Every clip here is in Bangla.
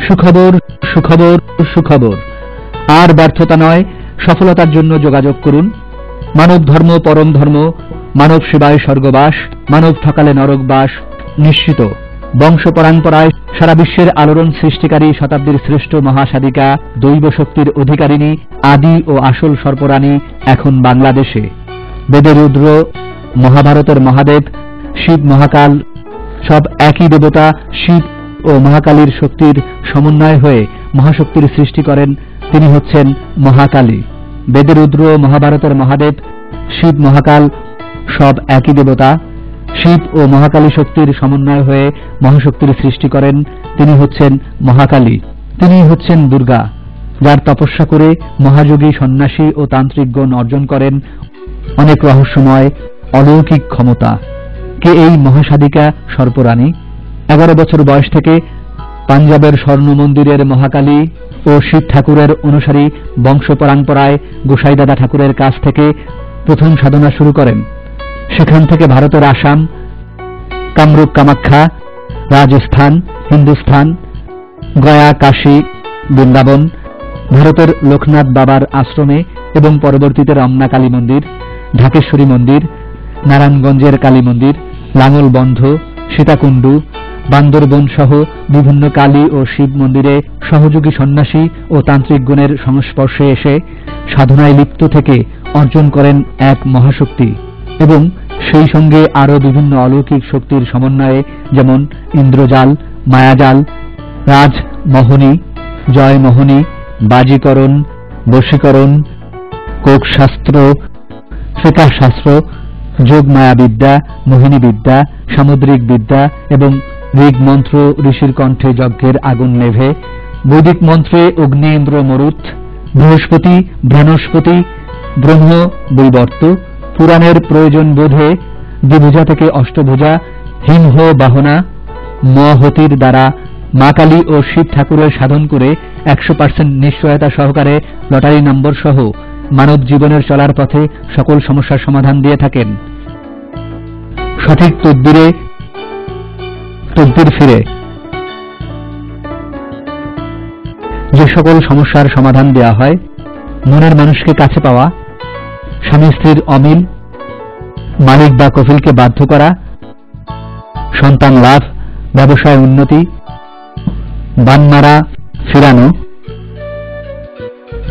সুখবর, সুখবর, সুখবর। আর ব্যর্থতা নয়, সফলতার জন্য যোগাযোগ করুন। মানব ধর্ম পরম ধর্ম, মানব সেবায় স্বর্গবাস, মানব ঠকালে নরকবাস নিশ্চিত। বংশ পরম্পরায় সারা বিশ্বের আলোড়ন সৃষ্টিকারী শতাব্দীর শ্রেষ্ঠ মহাসাধিকা, দৈব শক্তির অধিকারিণী, আদি ও আসল সর্পরানী এখন বাংলাদেশে। বেদের রুদ্র, মহাভারতের মহাদেব, শিব মহাকাল সব একই দেবতা। শিব ও মহাকালীর শক্তির সমন্বয় হয়ে মহাশক্তির সৃষ্টি করেন, তিনি হচ্ছেন মহাকালী। বেদের রুদ্র, মহাভারতের মহাদেব, শিব মহাকাল সব একই দেবতা। শিব ও মহাকালী শক্তির সমন্বয় হয়ে মহাশক্তির সৃষ্টি করেন, তিনি হচ্ছেন মহাকালী। তিনি হচ্ছেন দুর্গা, যার তপস্যা করে মহাযোগী সন্ন্যাসী ও তান্ত্রিকগণ অর্জন করেন অনেক রহস্যময় অলৌকিক ক্ষমতা। কে এই মহাসাধিকা সর্পরানী? 11 বছর বয়স থেকে পাঞ্জাবের স্বর্ণ মন্দিরের মহাকালী ও শিব ঠাকুরের অনুসারী বংশ পরম্পরায় গোসাইদাদা ঠাকুরের কাছ থেকে প্রথম সাধনা শুরু করেন। সেখান থেকে ভারতের আসাম, কামরূপ কামাখ্যা, রাজস্থান, হিন্দুস্থান, গয়া, কাশী, বৃন্দাবন, ভারতের লোকনাথ বাবার আশ্রমে এবং পরবর্তীতে রমনা কালী মন্দির, ঢাকেশ্বরী মন্দির, নারায়ণগঞ্জের কালী মন্দির, লাঙ্গলবন্ধ, সীতাকুণ্ডু, বান্দরবন সহ বিভিন্ন কালী ও শিব মন্দিরে সহযোগী সন্ন্যাসী ও তান্ত্রিকগণের সংস্পর্শে এসে সাধনায় লিপ্ত থেকে অর্জন করেন এক মহাশক্তি এবং সেই সঙ্গে আরও বিভিন্ন অলৌকিক শক্তির সমন্বয়ে, যেমন ইন্দ্রজাল, মায়াজাল, রাজমোহনী, জয়মোহনী, বাজিকরণ, বশীকরণ, কোকশাস্ত্র, ফিকাহশাস্ত্র, যোগমায়াবিদ্যা, মোহিনী বিদ্যা, সামুদ্রিক বিদ্যা এবং ঋগ মন্ত্র, ঋষির কণ্ঠে যজ্ঞের আগুন নেভে, বৈদিক মন্ত্রে অগ্নি, ইন্দ্র, মরুত, বৃহস্পতি, বৃহস্পতি, ব্রহ্ম, বৈবর্ত, পুরাণের প্রয়োজন বোধে দ্বিভুজা থেকে অষ্টভুজা, হিমহ বাহনা, মহতির দ্বারা মা কালী ও শিব ঠাকুরের সাধন করে 100% নিশ্চয়তা সহকারে লটারি নম্বর সহ মানব জীবনের চলার পথে সকল সমস্যার সমাধান দিয়ে থাকেন। সঠিক তদবিরে তদবির ফিরে যে সকল সমস্যার সমাধান দেয়া হয়, মনের মানুষকে কাছে পাওয়া, স্বামী স্ত্রীর অমিল, মালিক বা কফিলকে বাধ্য করা, সন্তান লাভ, ব্যবসায় উন্নতি, বানমারা ফেরানো,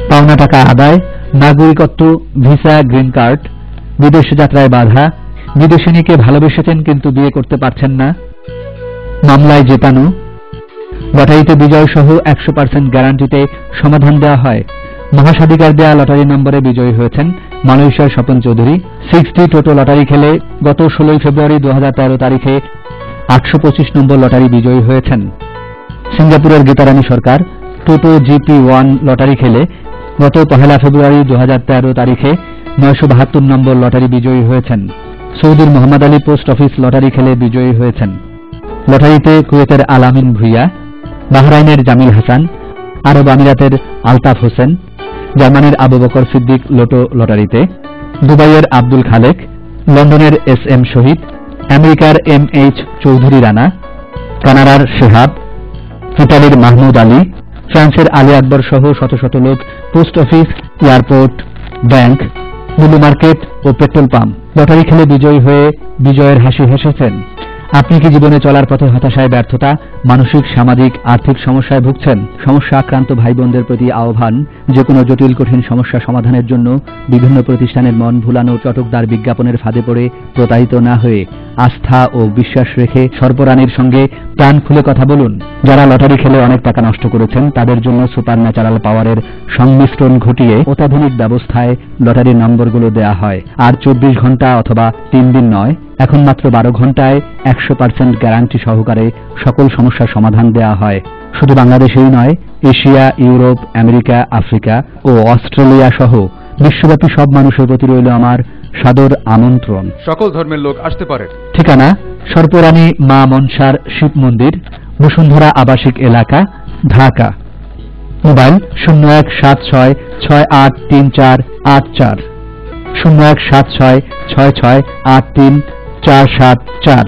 পাওনা টাকা আদায়, নাগরিকত্ব, ভিসা, গ্রিন কার্ড, বিদেশ যাত্রায় বাধা, বিদেশিনীকে ভালোবেসেছেন কিন্তু বিয়ে করতে পারছেন না, মামলায় জেতানো, লটারিতে বিজয় সহ 100% গ্যারান্টিতে সমাধান দেওয়া হয়। মহাসাধিকার দেয়া লটারি নম্বরে বিজয়ী হয়েছেন মালয়েশিয়ার স্বপন চৌধুরী। 60 টোটো লটারি খেলে গত 16 ফেব্রুয়ারি 2013 তারিখে 825 নম্বর লটারি বিজয়ী হয়েছেন। সিঙ্গাপুরের গীতারানী সরকার টোটো GP1 লটারি খেলে গত 1 ফেব্রুয়ারি 2013 তারিখে 972 নম্বর লটারি বিজয়ী হয়েছেন। সৌদির Mohammad Ali post office lottery খেলে বিজয়ী হয়েছেন। লটারিতে কুয়েতের আলামিন ভুইয়া, বাহরাইনের জামিল হাসান, আরব আমিরাতের আলতাফ হোসেন, জার্মানির আবু বকর সিদ্দিক লোটো লটারিতে, দুবাইয়ের আব্দুল খালেক, লন্ডনের SM শহীদ, আমেরিকার MH চৌধুরী রানা, কানাডার শেহাব, ইতালির মাহমুদ আলী, ফ্রান্সের আলী আকবর সহ শত শত লোক পোস্ট অফিস, এয়ারপোর্ট, ব্যাংক, মুলু মার্কেট ও পেট্রোল পাম্প লটারি খেলে বিজয়ী হয়ে বিজয়ের হাসি হেসেছেন। আপনি কি জীবনে চলার পথে হতাশায়, ব্যর্থতা, মানসিক, সামাজিক, আর্থিক সমস্যায় ভুগছেন? সমস্যা আক্রান্ত ভাই বোনদের প্রতি আহ্বান, যে কোনো জটিল কঠিন সমস্যা সমাধানের জন্য বিভিন্ন প্রতিষ্ঠানের মন ভুলানো চটকদার বিজ্ঞাপনের ফাঁদে পড়ে প্রতারিত না হয়ে আস্থা ও বিশ্বাস রেখে সর্পরানীর সঙ্গে প্রাণ খুলে কথা বলুন। যারা লটারি খেলে অনেক টাকা নষ্ট করেছেন, তাদের জন্য সুপার ন্যাচারাল পাওয়ারের সংমিশ্রণ ঘটিয়ে অত্যাধুনিক ব্যবস্থায় লটারির নম্বরগুলো দেয়া হয়। আর 24 ঘন্টা অথবা 3 দিন নয়, এখন মাত্র 12 ঘন্টায় 100% গ্যারান্টি সহকারে সকল সমস্যার সমাধান দেয়া হয়। শুধু বাংলাদেশেই নয়, এশিয়া, ইউরোপ, আমেরিকা, আফ্রিকা ও অস্ট্রেলিয়া সহ বিশ্বব্যাপী সব মানুষের প্রতি রইল আমার সাদর আমন্ত্রণ। সকল ধর্মের লোক আসতে পারে। ঠিকানা: সর্পরানী মা মনসার শিব মন্দির, বসুন্ধরা আবাসিক এলাকা, ঢাকা। মোবাইল 0176683484, 017666834474।